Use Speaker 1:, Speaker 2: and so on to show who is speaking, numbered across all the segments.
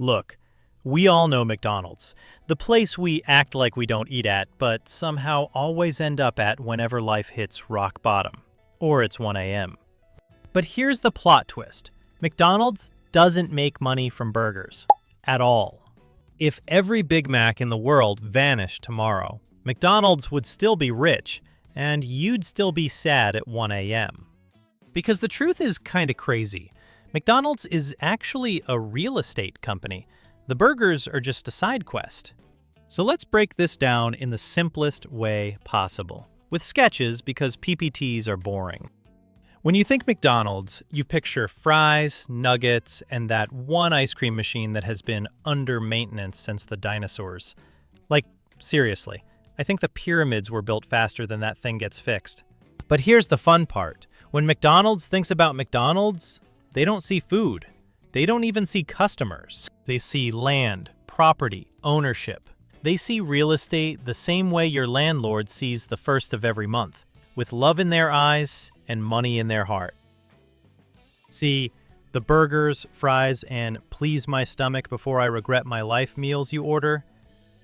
Speaker 1: Look, we all know McDonald's, the place we act like we don't eat at, but somehow always end up at whenever life hits rock bottom, or it's 1 a.m. But here's the plot twist. McDonald's doesn't make money from burgers. At all. If every Big Mac in the world vanished tomorrow, McDonald's would still be rich, and you'd still be sad at 1 a.m. Because the truth is kinda crazy. McDonald's is actually a real estate company. The burgers are just a side quest. So let's break this down in the simplest way possible, with sketches because PPTs are boring. When you think McDonald's, you picture fries, nuggets, and that one ice cream machine that has been under maintenance since the dinosaurs. Like, seriously, I think the pyramids were built faster than that thing gets fixed. But here's the fun part. When McDonald's thinks about McDonald's, they don't see food. They don't even see customers. They see land, property, ownership. They see real estate the same way your landlord sees the first of every month, with love in their eyes and money in their heart. See, the burgers, fries, and please my stomach before I regret my life meals you order,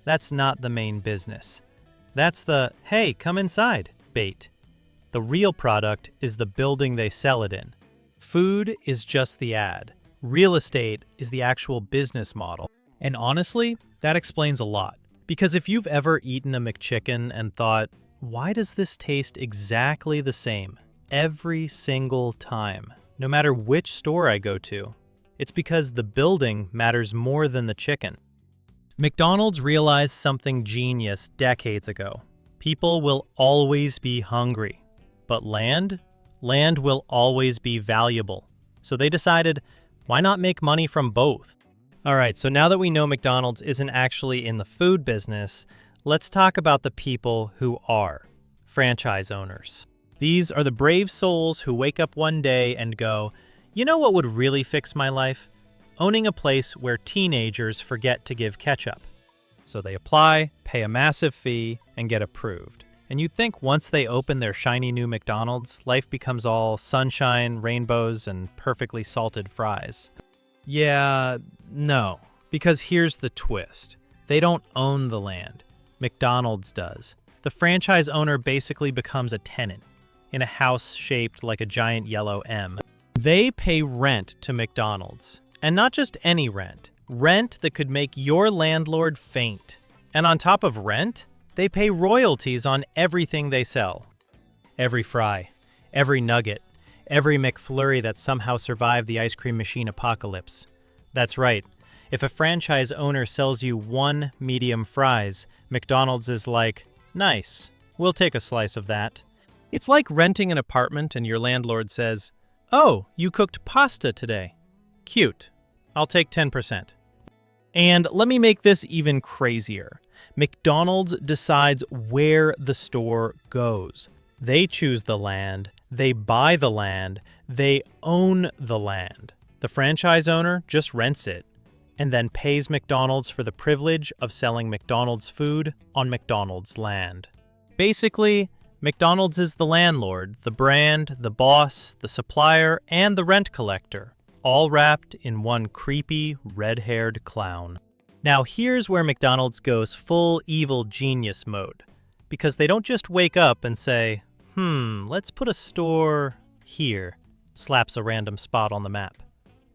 Speaker 1: that's not the main business. That's the, hey, come inside, bait. The real product is the building they sell it in. Food is just the ad. Real estate is the actual business model. And honestly, that explains a lot. Because if you've ever eaten a McChicken and thought, why does this taste exactly the same every single time, no matter which store I go to? It's because the building matters more than the chicken. McDonald's realized something genius decades ago. People will always be hungry. But land will always be valuable. So they decided, why not make money from both? All right, so now that we know McDonald's isn't actually in the food business, let's talk about the people who are franchise owners. These are the brave souls who wake up one day and go, you know what would really fix my life? Owning a place where teenagers forget to give ketchup. So they apply, pay a massive fee, and get approved. And you'd think once they open their shiny new McDonald's, life becomes all sunshine, rainbows, and perfectly salted fries. Yeah, no. Because here's the twist. They don't own the land. McDonald's does. The franchise owner basically becomes a tenant in a house shaped like a giant yellow M. They pay rent to McDonald's. And not just any rent. Rent that could make your landlord faint. And on top of rent, they pay royalties on everything they sell. Every fry, every nugget, every McFlurry that somehow survived the ice cream machine apocalypse. That's right. If a franchise owner sells you one medium fries, McDonald's is like, nice, we'll take a slice of that. It's like renting an apartment and your landlord says, oh, you cooked pasta today. Cute. I'll take 10%. And let me make this even crazier. McDonald's decides where the store goes. They choose the land, they buy the land, they own the land. The franchise owner just rents it and then pays McDonald's for the privilege of selling McDonald's food on McDonald's land. Basically, McDonald's is the landlord, the brand, the boss, the supplier, and the rent collector, all wrapped in one creepy, red-haired clown. Now here's where McDonald's goes full evil genius mode, because they don't just wake up and say, let's put a store here, slaps a random spot on the map.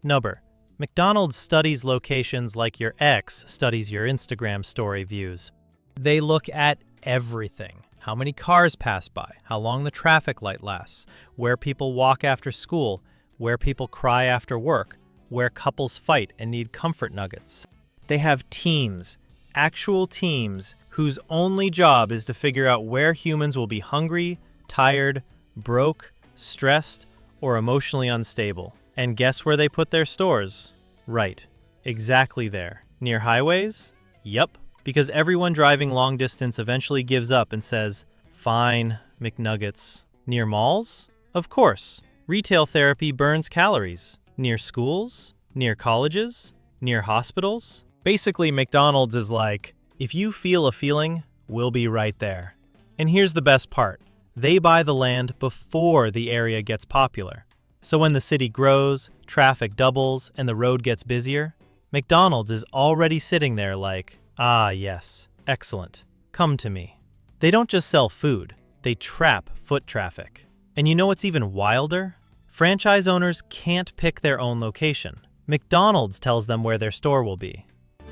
Speaker 1: Nubber, McDonald's studies locations like your ex studies your Instagram story views. They look at everything. How many cars pass by, how long the traffic light lasts, where people walk after school, where people cry after work, where couples fight and need comfort nuggets. They have teams, actual teams, whose only job is to figure out where humans will be hungry, tired, broke, stressed, or emotionally unstable. And guess where they put their stores? Right, exactly there. Near highways? Yup, because everyone driving long distance eventually gives up and says, fine, McNuggets. Near malls? Of course. Retail therapy burns calories. Near schools? Near colleges? Near hospitals? Basically, McDonald's is like, if you feel a feeling, we'll be right there. And here's the best part. They buy the land before the area gets popular. So when the city grows, traffic doubles, and the road gets busier, McDonald's is already sitting there like, ah, yes, excellent, come to me. They don't just sell food, they trap foot traffic. And you know what's even wilder? Franchise owners can't pick their own location. McDonald's tells them where their store will be.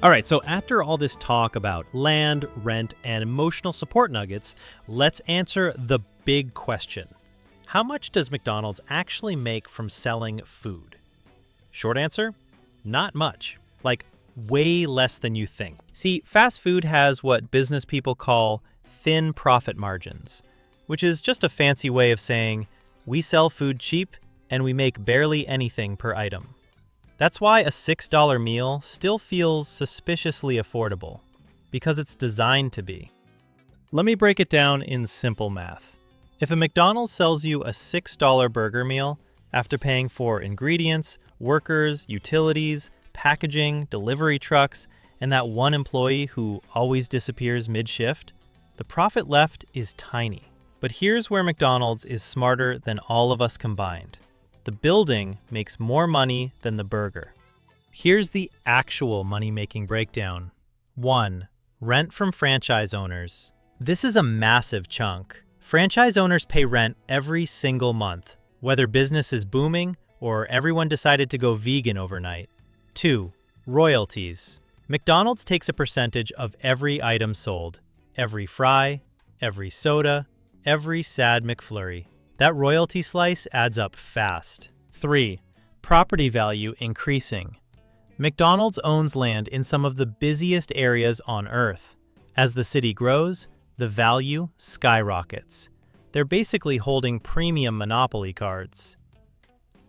Speaker 1: All right, so after all this talk about land, rent, and emotional support nuggets, let's answer the big question. How much does McDonald's actually make from selling food? Short answer, not much. Like, way less than you think. See, fast food has what business people call thin profit margins, which is just a fancy way of saying we sell food cheap and we make barely anything per item. That's why a $6 meal still feels suspiciously affordable, because it's designed to be. Let me break it down in simple math. If a McDonald's sells you a $6 burger meal, after paying for ingredients, workers, utilities, packaging, delivery trucks, and that one employee who always disappears mid-shift, the profit left is tiny. But here's where McDonald's is smarter than all of us combined. The building makes more money than the burger. Here's the actual money-making breakdown. 1. Rent from franchise owners. This is a massive chunk. Franchise owners pay rent every single month, whether business is booming or everyone decided to go vegan overnight. 2. Royalties. McDonald's takes a percentage of every item sold, every fry, every soda, every sad McFlurry. That royalty slice adds up fast. 3. Property value increasing. McDonald's owns land in some of the busiest areas on Earth. As the city grows, the value skyrockets. They're basically holding premium monopoly cards.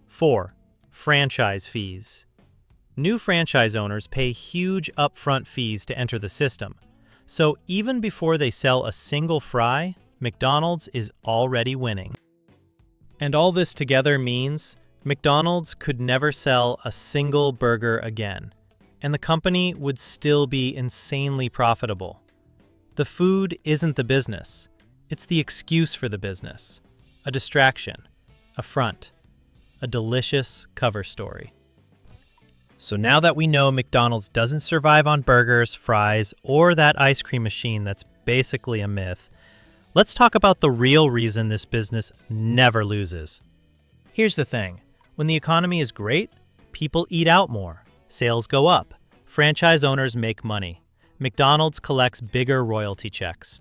Speaker 1: 4. Franchise fees. New franchise owners pay huge upfront fees to enter the system. So even before they sell a single fry, McDonald's is already winning. And all this together means McDonald's could never sell a single burger again, and the company would still be insanely profitable. The food isn't the business. It's the excuse for the business. A distraction, a front, a delicious cover story. So now that we know McDonald's doesn't survive on burgers, fries, or that ice cream machine that's basically a myth, let's talk about the real reason this business never loses. Here's the thing. When the economy is great, people eat out more. Sales go up. Franchise owners make money. McDonald's collects bigger royalty checks.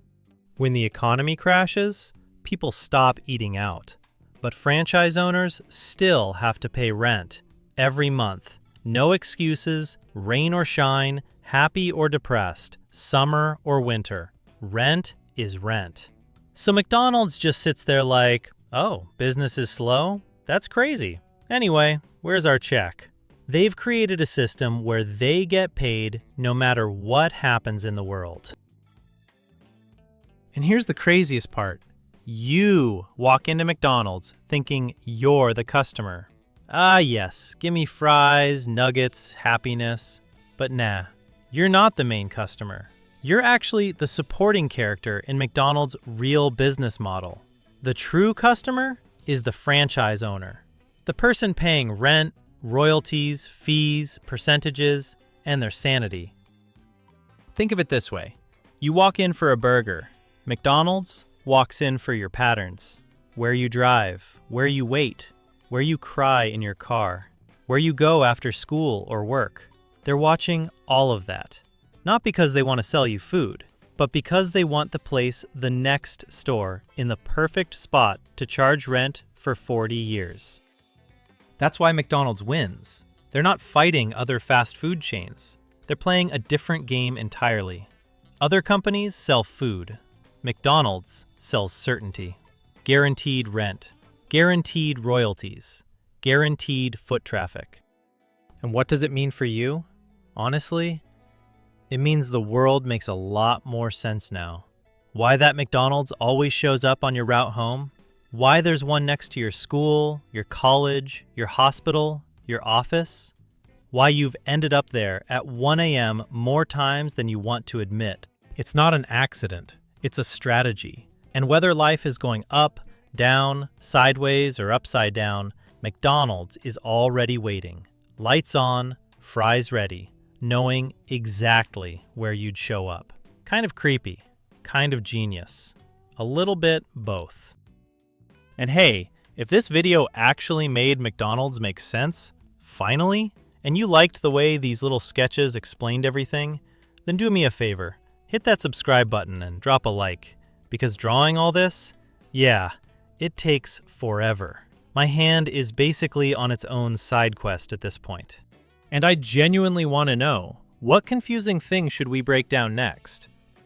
Speaker 1: When the economy crashes, people stop eating out. But franchise owners still have to pay rent every month. No excuses, rain or shine, happy or depressed, summer or winter. Rent is rent. So McDonald's just sits there like, oh, business is slow? That's crazy. Anyway, where's our check? They've created a system where they get paid no matter what happens in the world. And here's the craziest part. You walk into McDonald's thinking you're the customer. Ah, yes, give me fries, nuggets, happiness. But nah, you're not the main customer. You're actually the supporting character in McDonald's real business model. The true customer is the franchise owner, the person paying rent, royalties, fees, percentages, and their sanity. Think of it this way. You walk in for a burger. McDonald's walks in for your patterns, where you drive, where you wait, where you cry in your car, where you go after school or work. They're watching all of that. Not because they want to sell you food, but because they want to place the next store in the perfect spot to charge rent for 40 years. That's why McDonald's wins. They're not fighting other fast food chains. They're playing a different game entirely. Other companies sell food. McDonald's sells certainty. Guaranteed rent. Guaranteed royalties. Guaranteed foot traffic. And what does it mean for you? Honestly, it means the world makes a lot more sense now. Why that McDonald's always shows up on your route home, why there's one next to your school, your college, your hospital, your office, why you've ended up there at 1 a.m. more times than you want to admit. It's not an accident, it's a strategy. And whether life is going up, down, sideways, or upside down, McDonald's is already waiting. Lights on, fries ready, knowing exactly where you'd show up. Kind of creepy, kind of genius. A little bit both. And hey, if this video actually made McDonald's make sense, finally, and you liked the way these little sketches explained everything, then do me a favor, hit that subscribe button and drop a like, because drawing all this, yeah, it takes forever. My hand is basically on its own side quest at this point. And I genuinely want to know, what confusing thing should we break down next?